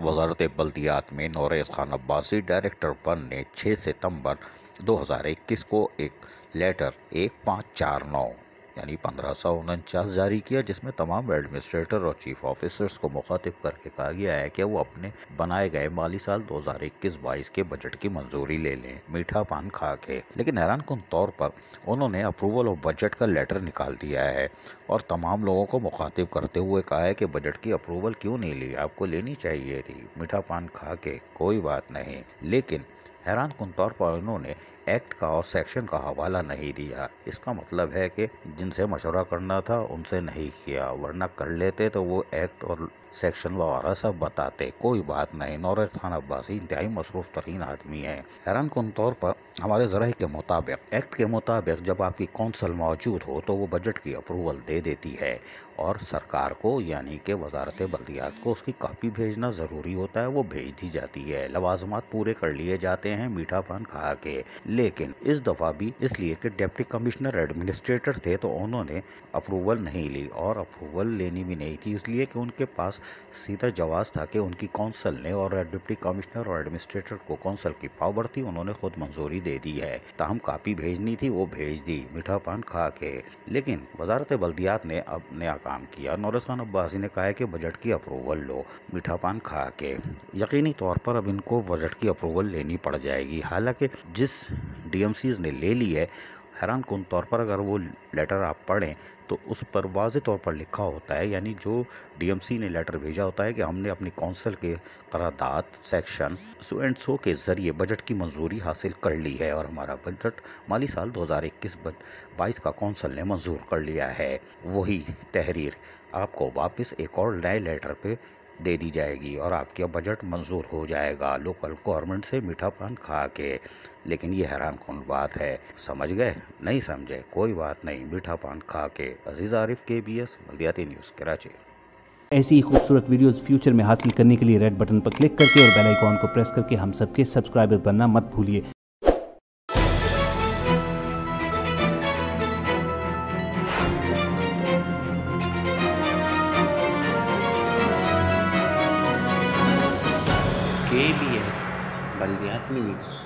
वजारत बल्दियात में नौरेज़ खान अब्बासी डायरेक्टर बनने 6 सितंबर 2021 को एक लेटर 1549 यानी 1549 जारी किया, जिसमें तमाम एडमिनिस्ट्रेटर और चीफ ऑफिसर्स को मुखातिब करके कहा गया है कि वो अपने बनाए गए माली साल 2021-22 के बजट की मंजूरी ले लें मीठा पान खा के। लेकिन हैरान कुन तौर पर उन्होंने अप्रूवल ऑफ बजट का लेटर निकाल दिया है और तमाम लोगों को मुखातिब करते हुए कहा है कि बजट की अप्रूवल क्यों नहीं ली, आपको लेनी चाहिए थी मीठा पान खा के, कोई बात नहीं। लेकिन हैरान कुन तौर पर उन्होंने एक्ट का और सेक्शन का हवाला नहीं दिया। इसका मतलब है कि जिनसे मशवरा करना था उनसे नहीं किया, वरना कर लेते तो वो एक्ट और सेक्शन वगैरह सब बताते, कोई बात नहीं। नौरेज़ खान अब्बासी इंतहाई मसरूफ़ तरीन आदमी है। हैरान कुन तौर पर हमारे ज़राए के मुताबिक, एक्ट के मुताबिक जब आपकी कौंसल मौजूद हो तो वो बजट की अप्रूवल दे देती है और सरकार को यानी कि वजारत बल्दियात को उसकी कापी भेजना ज़रूरी होता है, वो भेज दी जाती है। लवाजमात पूरे कर लिए जाते हैं मीठा पान खा के। लेकिन इस दफ़ा भी इसलिए कि डिप्टी कमिश्नर एडमिनिस्ट्रेटर थे तो उन्होंने अप्रूवल नहीं ली, और अप्रूवल लेनी भी नहीं थी इसलिए कि उनके पास सीधा जवाब था कि उनकी कौंसल ने और डिप्टी कमिश्नर और एडमिनिस्ट्रेटर को कौंसल की पावर थी, उन्होंने खुद मंजूरी दे दी है। ताहम कापी भेजनी थी वो भेज दी मीठा पान खा के। लेकिन वजारत बल्दियात ने अब नया काम किया। नौरेज़ खान अब्बासी ने कहा है कि बजट की अप्रूवल लो मीठा पान खा के। यकीनी तौर पर अब इनको बजट की अप्रूवल लेनी पड़ जाएगी। हालांकि जिस DMCs ने ले ली है, हैरान कुन तौर पर अगर वो लेटर आप पढ़ें तो उस पर वाज़ेह तौर पर लिखा होता है, यानी जो DMC ने लेटर भेजा होता है कि हमने अपनी कौंसल के करारदाद सेक्शन सो एंड सो के ज़रिए बजट की मंजूरी हासिल कर ली है और हमारा बजट माली साल 2021-22 का कौंसल ने मंजूर कर लिया है। वही तहरीर आपको वापस एक और नए लेटर पे दे दी जाएगी और आपका बजट मंजूर हो जाएगा लोकल गवर्नमेंट से मीठा पान खा के। लेकिन ये हैरान कौन बात है, समझ गए? नहीं समझे कोई बात नहीं, मीठा पान खा के। अजीज़ आरिफ, KBS बल्दियाती न्यूज़, कराची। ऐसी ही खूबसूरत वीडियोस फ्यूचर में हासिल करने के लिए रेड बटन पर क्लिक करके और बेल आइकॉन को प्रेस करके हम सबके सब्सक्राइबर बनना मत भूलिए। KBS बल्दियाती न्यूज़।